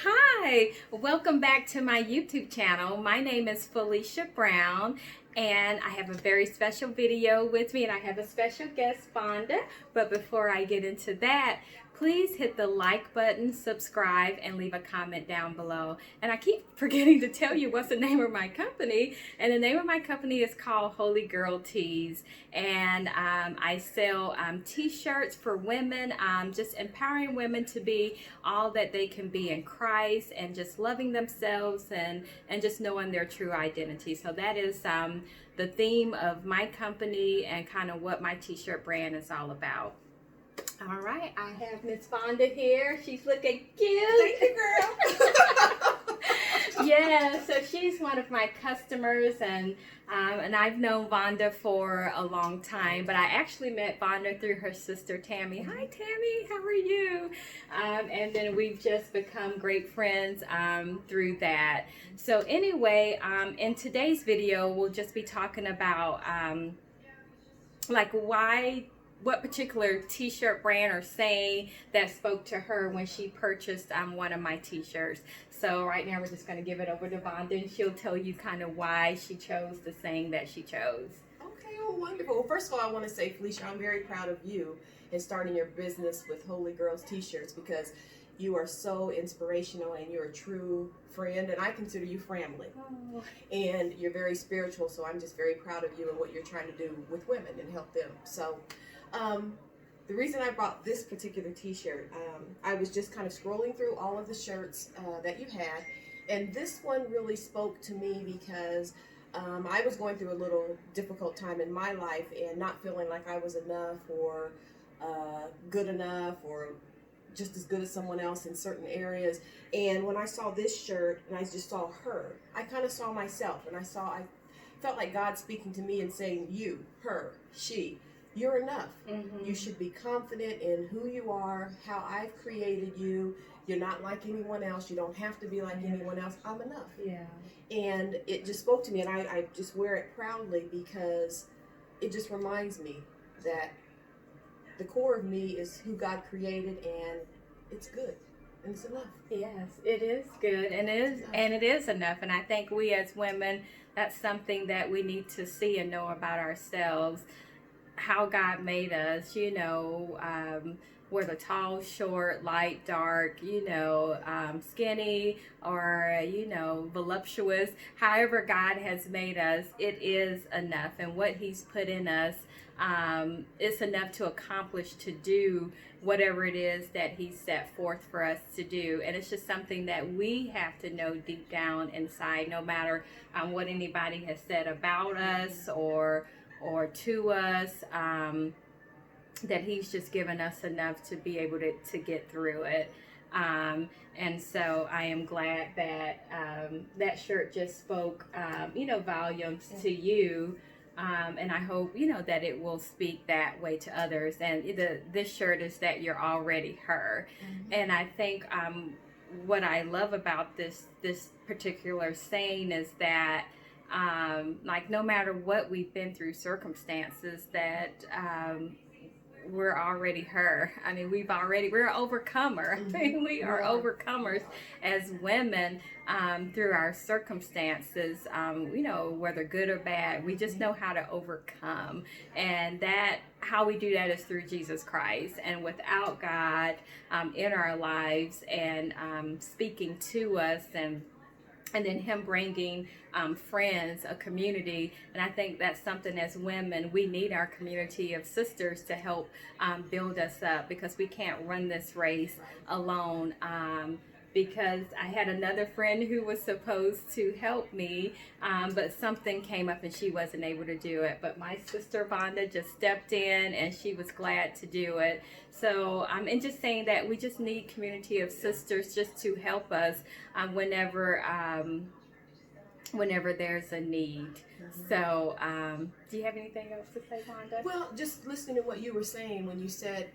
Hi, welcome back to my YouTube channel. My name is Felicia Brown and I have a very special video with me and I have a special guest, Vonda. But before I get into that, please hit the like button, subscribe, and leave a comment down below. And I keep forgetting to tell you what's the name of my company. And the name of my company is called Holy Girl Tees. And I sell T-shirts for women, just empowering women to be all that they can be in Christ and just loving themselves and just knowing their true identity. So that is the theme of my company and kind of what my T-shirt brand is all about. All right, I have Miss Vonda here. She's looking cute. Thank you, girl. Yeah, so she's one of my customers, and I've known Vonda for a long time. But I actually met Vonda through her sister Tammy. Hi, Tammy. How are you? And then we've just become great friends through that. So anyway, in today's video, we'll just be talking about like what particular T-shirt brand or saying that spoke to her when she purchased one of my T-shirts. So right now we're just going to give it over to Vonda and she'll tell you kind of why she chose the saying that she chose. Okay, well, wonderful. Well, first of all, I want to say, Felicia, I'm very proud of you in starting your business with Holy Girls T-shirts because you are so inspirational and you're a true friend, and I consider you family. Oh. And you're very spiritual, so I'm just very proud of you and what you're trying to do with women and help them. So the reason I brought this particular T-shirt, I was just kind of scrolling through all of the shirts that you had, and this one really spoke to me because I was going through a little difficult time in my life and not feeling like I was enough or good enough or just as good as someone else in certain areas. And when I saw this shirt and I just saw her, I kind of saw myself, and I felt like God speaking to me and saying, you, her, she, you're enough. Mm-hmm. You should be confident in who you are, how I've created you. You're not like anyone else. You don't have to be like anyone else. I'm enough. Yeah. And it just spoke to me, and I just wear it proudly because it just reminds me that the core of me is who God created, and it's good. And it's enough. Yes, it is good, and it is enough. And I think we as women, that's something that we need to see and know about ourselves. How God made us, whether tall, short, light, dark, skinny, or, voluptuous. However God has made us, it is enough. And what He's put in us, it's enough to accomplish, to do whatever it is that He set forth for us to do. And it's just something that we have to know deep down inside, no matter what anybody has said about us or to us, that He's just given us enough to be able to get through it. And so I am glad that that shirt just spoke, volumes to you. And I hope, that it will speak that way to others. And this shirt is that you're already her. Mm-hmm. And I think what I love about this particular saying is that like no matter what we've been through, circumstances, that we're already her. I mean, we're an overcomer. I mean, we are overcomers as women through our circumstances, whether good or bad. We just know how to overcome. And how we do that is through Jesus Christ. And without God in our lives and speaking to us, and then Him bringing friends, a community. And I think that's something as women, we need our community of sisters to help build us up, because we can't run this race alone. Because I had another friend who was supposed to help me, but something came up and she wasn't able to do it. But my sister Vonda just stepped in and she was glad to do it. So and just saying that we just need community of sisters just to help us whenever there's a need. Mm-hmm. So do you have anything else to say, Vonda? Well, just listening to what you were saying when you said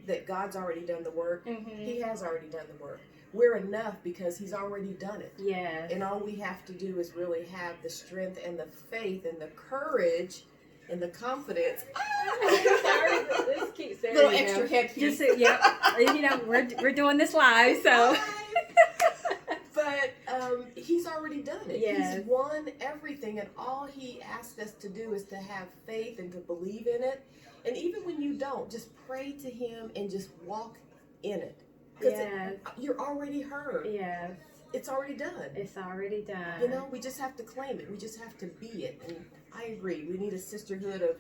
that God's already done the work. Mm-hmm. He has already done the work. We're enough because He's already done it. Yes. And all we have to do is really have the strength and the faith and the courage and the confidence. Sorry, this keeps little extra head piece. We're doing this live, so. He's already done it. Yes. He's won everything, and all he asks us to do is to have faith and to believe in it. And even when you don't, just pray to him and just walk in it. Because Yes. you're already heard. Yes. It's already done. It's already done. You know, we just have to claim it. We just have to be it. And I agree. We need a sisterhood of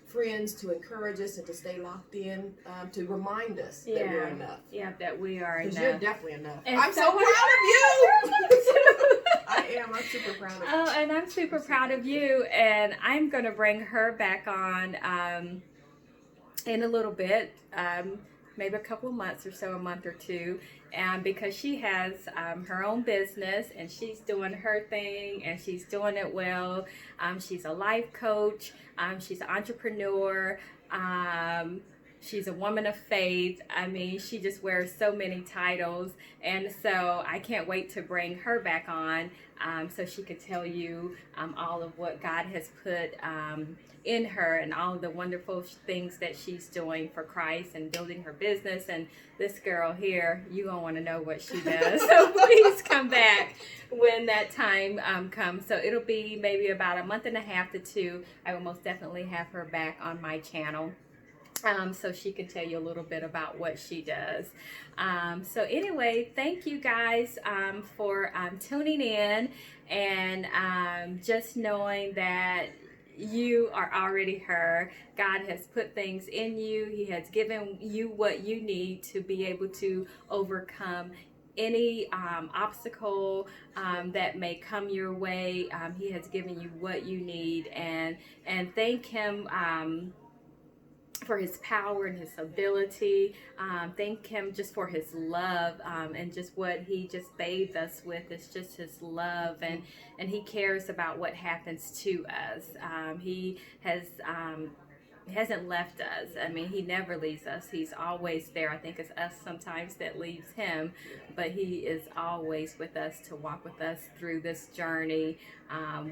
friends to encourage us and to stay locked in, to remind us that we're enough. Yeah, that we are enough. Because you're definitely enough. And I'm so proud of you. I am. I'm super proud of you. Oh, and I'm super proud of you. And I'm going to bring her back on in a little bit, maybe a couple of months or so, a month or two, because she has her own business and she's doing her thing and she's doing it well. She's a life coach. She's an entrepreneur. She's a woman of faith. I mean, she just wears so many titles. And so I can't wait to bring her back on so she could tell you all of what God has put in her and all of the wonderful things that she's doing for Christ and building her business. And this girl here, you're going to want to know what she does. So please come back when that time comes. So it'll be maybe about a month and a half to 2. I will most definitely have her back on my channel. So she can tell you a little bit about what she does. So anyway, thank you guys for tuning in and just knowing that you are already her. God has put things in you. He has given you what you need to be able to overcome any obstacle that may come your way. He has given you what you need, and thank him for his power and his ability. Thank him just for his love and just what he just bathed us with. It's just his love, and he cares about what happens to us. He hasn't left us. I mean, he never leaves us. He's always there. I think it's us sometimes that leaves him, but he is always with us to walk with us through this journey,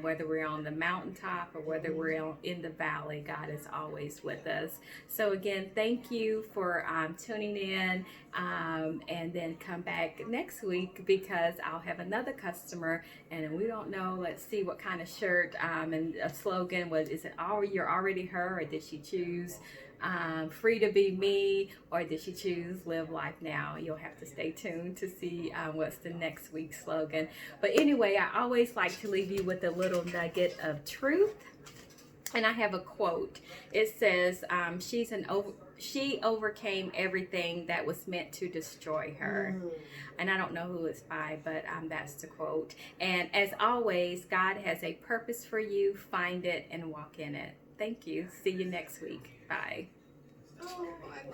whether we're on the mountaintop or whether we're in the valley. God is always with us. So again, thank you for tuning in, and then come back next week because I'll have another customer, and we don't know. Let's see what kind of shirt and a slogan was. Is it you're already her, or did she choose free to be me, or did she choose live life now? You'll have to stay tuned to see what's the next week's slogan. But anyway, I always like to leave you with a little nugget of truth, and I have a quote. It says she overcame everything that was meant to destroy her. And I don't know who it's by, but that's the quote. And as always, God has a purpose for you. Find it and walk in it. Thank you. See you next week. Bye. Oh, I like